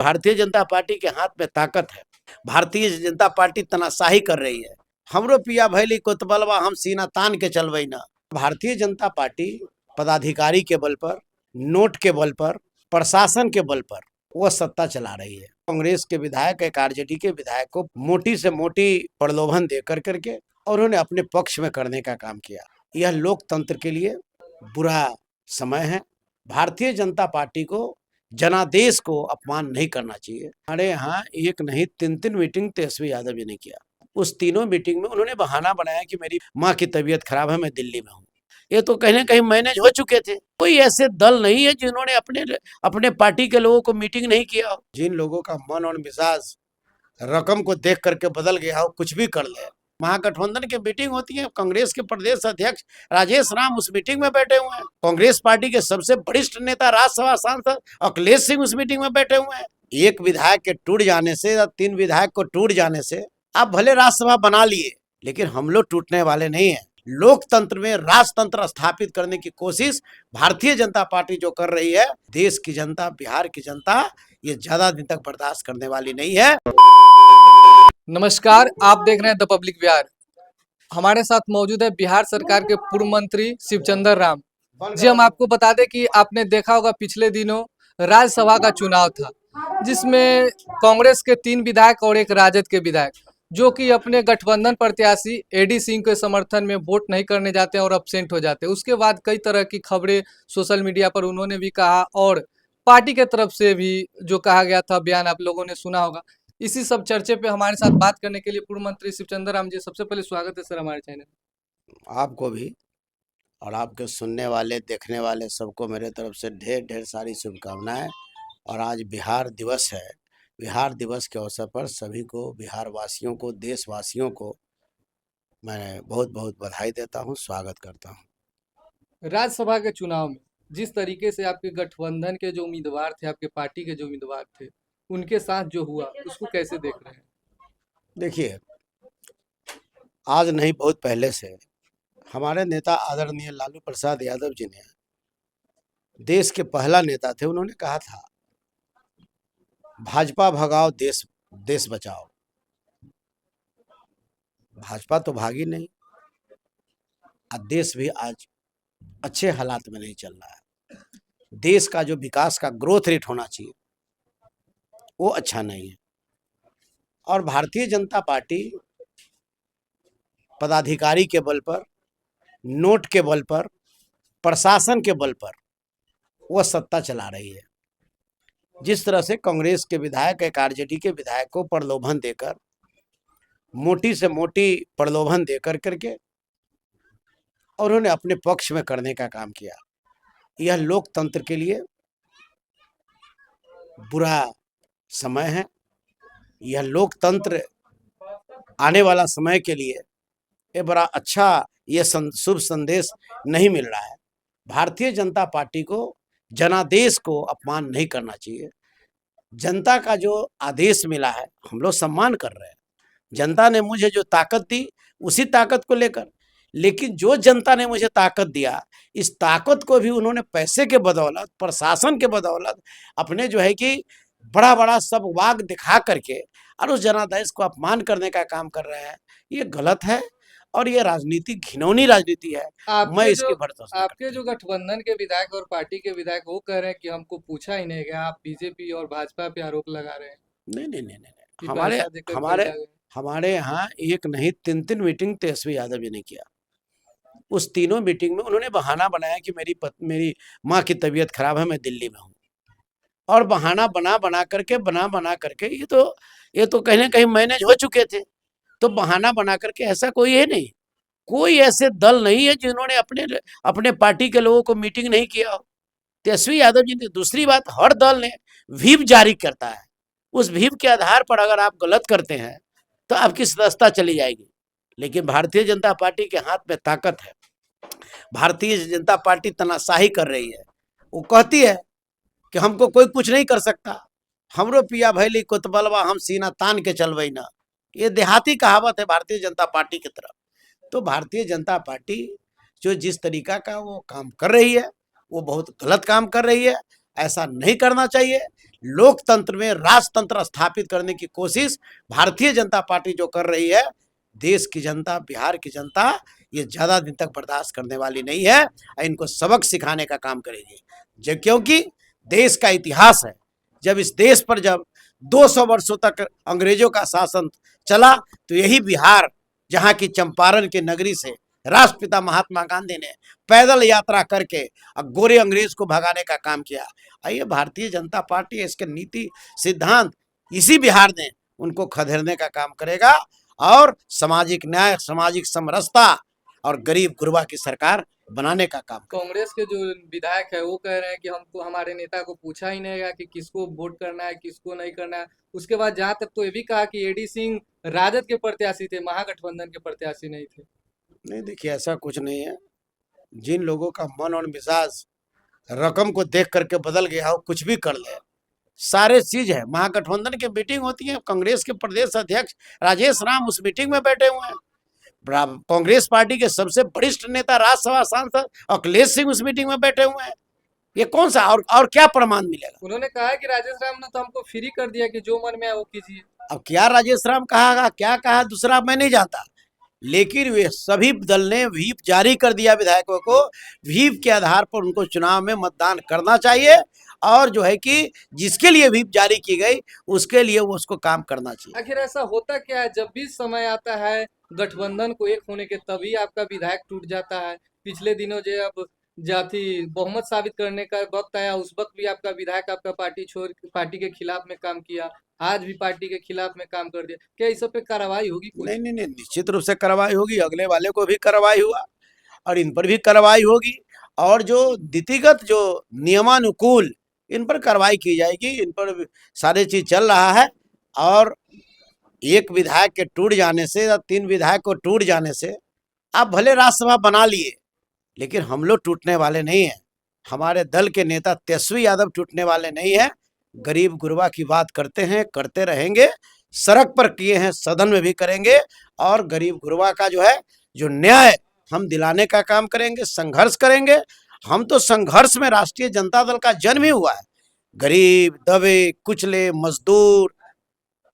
Bharatiya Janata party के हाथ में ताकत है। भारतीय जनता पार्टी तनाशाही कर रही है। हमरो पिया भैली कोतबलवा हम सीना तान के चलबई ना। भारतीय जनता पार्टी पदाधिकारी के बल पर, नोट के बल पर, प्रशासन के बल पर वो सत्ता चला रही है। कांग्रेस के विधायक, एक आरजेडी के विधायक को मोटी से मोटी प्रलोभन दे करके और उन्होंने अपने पक्ष में करने का काम किया। यह लोकतंत्र के लिए बुरा समय है। भारतीय जनता पार्टी को, जनादेश को अपमान नहीं करना चाहिए। हमारे यहाँ एक नहीं तीन मीटिंग तेजस्वी यादव जी ने किया। उस तीनों मीटिंग में उन्होंने बहाना बनाया कि मेरी माँ की तबीयत खराब है, मैं दिल्ली में हूँ। ये तो कहीं ना कहीं मैनेज हो चुके थे। कोई ऐसे दल नहीं है जिन्होंने अपने पार्टी के लोगों को मीटिंग नहीं किया हो। जिन लोगों का मन और मिजाज रकम को देख करके बदल गया हो, कुछ भी कर ले। महागठबंधन की मीटिंग होती है, कांग्रेस के प्रदेश अध्यक्ष राजेश राम उस मीटिंग में बैठे हुए हैं। कांग्रेस पार्टी के सबसे वरिष्ठ नेता, राज्यसभा सांसद अखिलेश सिंह उस मीटिंग में बैठे हुए हैं। एक विधायक के टूट जाने से या 3 विधायक को टूट जाने से आप भले राज्यसभा बना लिए, लेकिन हम लोग टूटने वाले नहीं है। लोकतंत्र में राजतंत्र स्थापित करने की कोशिश भारतीय जनता पार्टी जो कर रही है, देश की जनता, बिहार की जनता ये ज्यादा दिन तक बर्दाश्त करने वाली नहीं है। नमस्कार, आप देख रहे हैं द पब्लिक बिहार। हमारे साथ मौजूद है बिहार सरकार के पूर्व मंत्री शिवचंद्र राम जी। हम आपको बता दें कि आपने देखा होगा पिछले दिनों राज्यसभा का चुनाव था, जिसमें कांग्रेस के 3 विधायक और एक राजद के विधायक जो कि अपने गठबंधन प्रत्याशी एडी सिंह के समर्थन में वोट नहीं करने जाते और अब्सेंट हो जाते। उसके बाद कई तरह की खबरें सोशल मीडिया पर उन्होंने भी कहा और पार्टी के तरफ से भी जो कहा गया था बयान आप लोगों ने सुना होगा। इसी सब चर्चे पे हमारे साथ बात करने के लिए पूर्व मंत्री शिवचंद्र राम जी, सबसे पहले स्वागत है सर हमारे चैनल। आपको भी और आपके सुनने वाले, देखने वाले सबको मेरे तरफ से ढेर ढेर सारी शुभकामनाएं। और आज बिहार दिवस है। बिहार दिवस के अवसर पर सभी को, बिहार वासियों को, देशवासियों को मैं बहुत बहुत बधाई देता हूं, स्वागत करता हूं। राज्यसभा के चुनाव में जिस तरीके से आपके गठबंधन के जो उम्मीदवार थे, आपके पार्टी के जो उम्मीदवार थे, उनके साथ जो हुआ उसको कैसे देख रहे हैं? देखिए, आज नहीं बहुत पहले से हमारे नेता आदरणीय लालू प्रसाद यादव जी ने, देश के पहला नेता थे, उन्होंने कहा था भाजपा भगाओ, देश देश बचाओ। भाजपा तो भागी नहीं, और देश भी आज अच्छे हालात में नहीं चल रहा है। देश का जो विकास का ग्रोथ रेट होना चाहिए वो अच्छा नहीं है। और भारतीय जनता पार्टी पदाधिकारी के बल पर, नोट के बल पर, प्रशासन के बल पर वो सत्ता चला रही है। जिस तरह से कांग्रेस के विधायक, एक आरजेडी के विधायक को प्रलोभन देकर, मोटी से मोटी प्रलोभन दे करके और उन्होंने अपने पक्ष में करने का काम किया। यह लोकतंत्र के लिए बुरा समय है। यह लोकतंत्र आने वाला समय के लिए ये बड़ा अच्छा, ये शुभ संदेश नहीं मिल रहा है। भारतीय जनता पार्टी को, जनादेश को अपमान नहीं करना चाहिए। जनता का जो आदेश मिला है हम लोग सम्मान कर रहे हैं। जनता ने मुझे जो ताकत दी उसी ताकत को लेकर, लेकिन जो जनता ने मुझे ताकत दिया, इस ताकत को भी उन्होंने पैसे के बदौलत, प्रशासन के बदौलत अपने जो है कि बड़ा बड़ा सब वाग दिखा करके और उस जनादेश को अपमान करने का काम कर रहे हैं। ये गलत है और ये राजनीति घिनौनी राजनीति है। मैं इसकी भर्त्सना आपके जो गठबंधन के विधायक और पार्टी के विधायक वो कह रहे हैं कि हमको पूछा ही नहीं गया, आप बीजेपी और भाजपा पे आरोप लगा रहे हैं। नहीं नहीं नहीं नहीं, कि हमारे पैसा देकर हमारे खरीदा गया। हमारे यहाँ एक नहीं तीन मीटिंग तेजस्वी यादव जी ने किया। उस तीनों मीटिंग में उन्होंने बहाना बनाया कि मेरी माँ की तबीयत खराब है, मैं दिल्ली में हूँ। और बहाना बना बना करके ये तो कहीं ना कहीं मैनेज हो चुके थे। तो बहाना बना करके ऐसा कोई है नहीं। कोई ऐसे दल नहीं है जिन्होंने अपने पार्टी के लोगों को मीटिंग नहीं किया हो। तेजस्वी यादव जी ने, दूसरी बात, हर दल ने व्हिप जारी करता है। उस व्हिप के आधार पर अगर आप गलत करते हैं तो आपकी सदस्यता चली जाएगी। लेकिन भारतीय जनता पार्टी के हाथ में ताकत है। भारतीय जनता पार्टी तनाशाही कर रही है। वो कहती है कि हमको कोई कुछ नहीं कर सकता, हमरो पिया भैली कोतबलवा हम सीना तान के चलबई ना। ये देहाती कहावत है भारतीय जनता पार्टी की तरफ। तो भारतीय जनता पार्टी जो जिस तरीका का वो काम कर रही है वो बहुत गलत काम कर रही है। ऐसा नहीं करना चाहिए। लोकतंत्र में राजतंत्र स्थापित करने की कोशिश भारतीय जनता पार्टी जो कर रही है, देश की जनता, बिहार की जनता ये ज्यादा दिन तक बर्दाश्त करने वाली नहीं है, इनको सबक सिखाने का काम करेगी। क्योंकि देश का इतिहास है, जब इस देश पर जब 200 वर्षों तक अंग्रेजों का शासन चला, तो यही बिहार, जहाँ की चंपारण की नगरी से राष्ट्रपिता महात्मा गांधी ने पैदल यात्रा करके गोरे अंग्रेज को भगाने का काम किया। आइए, भारतीय जनता पार्टी इसके नीति सिद्धांत इसी बिहार ने उनको खदेड़ने का काम करेगा और सामाजिक न्याय, सामाजिक समरसता और गरीब गुरबा की सरकार बनाने का काम। कांग्रेस के जो विधायक है वो कह रहे हैं कि हमको, हमारे नेता को पूछा ही नहीं गया कि किसको वोट करना है, किसको नहीं करना है। उसके बाद जहां तक तो ये भी कहा कि एडी सिंह राजद के प्रत्याशी थे, महागठबंधन के प्रत्याशी नहीं थे। नहीं, देखिए, ऐसा कुछ नहीं है। जिन लोगों का मन और मिजाज रकम को देख करके बदल गया हो, कुछ भी कर ले, सारे चीज है। महागठबंधन की मीटिंग होती है, कांग्रेस के प्रदेश अध्यक्ष राजेश राम उस मीटिंग में बैठे हुए हैं। कांग्रेस पार्टी के सबसे वरिष्ठ नेता राज्यसभा सांसद अखिलेश सिंह उस मीटिंग में बैठे हुए हैं। ये कौन सा और क्या प्रमाण मिलेगा? उन्होंने कहा कि राजेश राम ने तो हमको फ्री कर दिया कि जो मन में आए वो कीजिए। अब क्या राजेश राम कहा, क्या कहा दूसरा मैं नहीं जानता, लेकिन वे सभी दल ने व्हीप जारी कर दिया विधायकों को। व्हीप के आधार पर उनको चुनाव में मतदान करना चाहिए और जो है कि जिसके लिए व्हीप जारी की गई उसके लिए वो उसको काम करना चाहिए। आखिर ऐसा होता क्या है, जब भी समय आता है गठबंधन को एक होने के, तभी आपका विधायक टूट जाता है। पिछले दिनों जो अब जाति बहुमत साबित करने का वक्त आया, उस वक्त भी आपका विधायक आपका पार्टी छोड़ पार्टी के खिलाफ में काम किया, आज भी पार्टी के खिलाफ में काम कर दिया। क्या इस सब पे कार्रवाई होगी कुछ? नहीं नहीं नहीं, निश्चित रूप से कार्रवाई होगी। अगले वाले को भी कार्रवाई हुआ और इन पर भी कार्रवाई होगी, और जो नीतिगत, जो नियमानुकूल, इन पर कार्रवाई की जाएगी। इन पर सारे चीज चल रहा है। और एक विधायक के टूट जाने से या 3 विधायक को टूट जाने से आप भले राज्यसभा बना लिए, लेकिन हम लोग टूटने वाले नहीं हैं। हमारे दल के नेता तेजस्वी यादव टूटने वाले नहीं है। गरीब गुरबा की बात करते हैं, करते रहेंगे। सड़क पर किए हैं, सदन में भी करेंगे। और गरीब गुरबा का जो है, जो न्याय हम दिलाने का काम करेंगे, संघर्ष करेंगे। हम तो संघर्ष में राष्ट्रीय जनता दल का जन्म ही हुआ है। गरीब, दबे कुचले, मजदूर,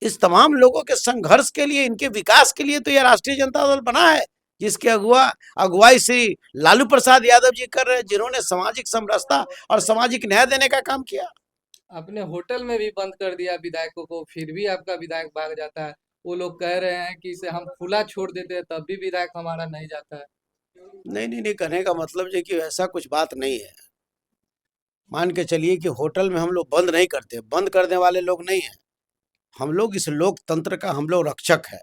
इस तमाम लोगों के संघर्ष के लिए, इनके विकास के लिए तो यह राष्ट्रीय जनता दल बना है, जिसके अगुवाई श्री लालू प्रसाद यादव जी कर रहे हैं, जिन्होंने सामाजिक समरसता और सामाजिक न्याय देने का काम किया। आपने होटल में भी बंद कर दिया विधायकों को, फिर भी आपका विधायक भाग जाता है। वो लोग कह रहे हैं कि इसे हम खुला छोड़ देते हैं तब भी विधायक हमारा नहीं जाता है। नहीं नहीं नहीं, कहने का मतलब है कि ऐसा कुछ बात नहीं है। मान के चलिए कि होटल में हम लोग बंद नहीं करते, बंद करने वाले लोग नहीं हैं। हम लोग इस लोकतंत्र का हम लोग रक्षक है।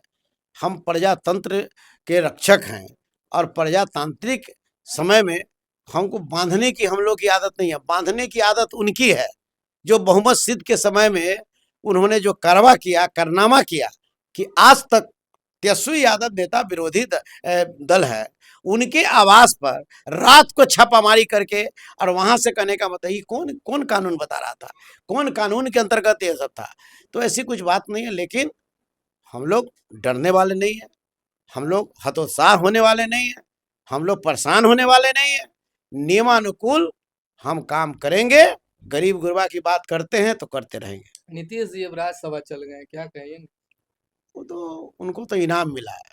हम प्रजातंत्र के रक्षक हैं और प्रजातांत्रिक समय में हमको बांधने की हम लोग की आदत नहीं है। बांधने की आदत उनकी है जो बहुमत सिद्ध के समय में उन्होंने जो कारनामा किया कि आज तक तेजस्वी यादव नेता विरोधी दल है, उनके आवास पर रात को छापामारी करके, और वहां से कहने का मतलब, ये कौन कौन कानून बता रहा था, कौन कानून के अंतर्गत ये सब था। तो ऐसी कुछ बात नहीं है। लेकिन हम लोग डरने वाले नहीं है, हम लोग हतोत्साह होने वाले नहीं है, हम लोग परेशान होने वाले नहीं है। नियमानुकूल हम काम करेंगे। गरीब गुरबा की बात करते हैं तो करते रहेंगे। नीतीश जी अब राज्यसभा चल गए हैं, क्या कहेंगे? वो तो, उनको तो इनाम मिला है,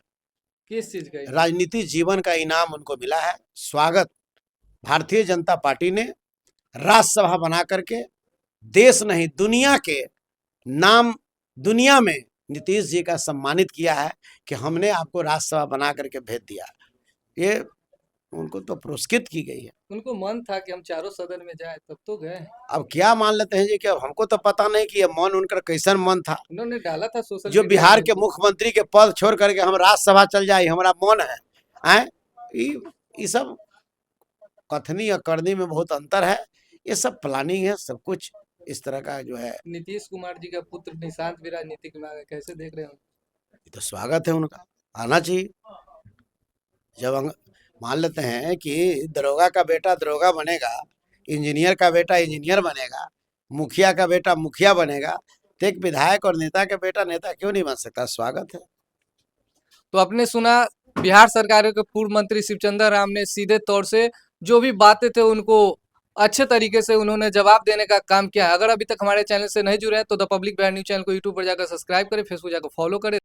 किस चीज का? राजनीतिक जीवन का इनाम उनको मिला है। स्वागत भारतीय जनता पार्टी ने राज्यसभा बना करके देश नहीं दुनिया के नाम, दुनिया में नीतीश जी का सम्मानित किया है कि हमने आपको राज्यसभा बना करके भेज दिया। ये उनको तो पुरस्कृत की गई है। उनको मन था कि हम चारों सदन में जाए, तब तो गए हैं। अब क्या मान लेते हैं जी कि अब हमको तो पता नहीं कि ये मन उनका कैसन मन था। उन्होंने डाला था सोशल जो मीडिया बिहार में। के मुख्यमंत्री के पद छोड़ करके हम राज्यसभा चल जाए, हमारा मन है। हैं? ये सब कथनी और करनी में बहुत अंतर है। ये सब प्लानिंग है, सब कुछ इस तरह का जो है। नीतीश कुमार जी का पुत्र निशांत भी राजनीतिक में आ गए, कैसे देख रहे हो? ये तो स्वागत है उनका, आना चाहिए। जब मान लेते हैं कि दरोगा का बेटा दरोगा बनेगा, इंजीनियर का बेटा इंजीनियर बनेगा, मुखिया का बेटा मुखिया बनेगा, तो एक विधायक और नेता का बेटा नेता क्यों नहीं बन सकता? स्वागत है। तो आपने सुना बिहार सरकार के पूर्व मंत्री शिवचंद्र राम ने सीधे तौर से जो भी बातें थे उनको अच्छे तरीके से उन्होंने जवाब देने का काम किया है। अगर अभी तक हमारे चैनल से नहीं जुड़े हैं तो the public Bihar news channel को यूट्यूब पर जाकर सब्सक्राइब करें, फेसबुक जाकर फॉलो करें।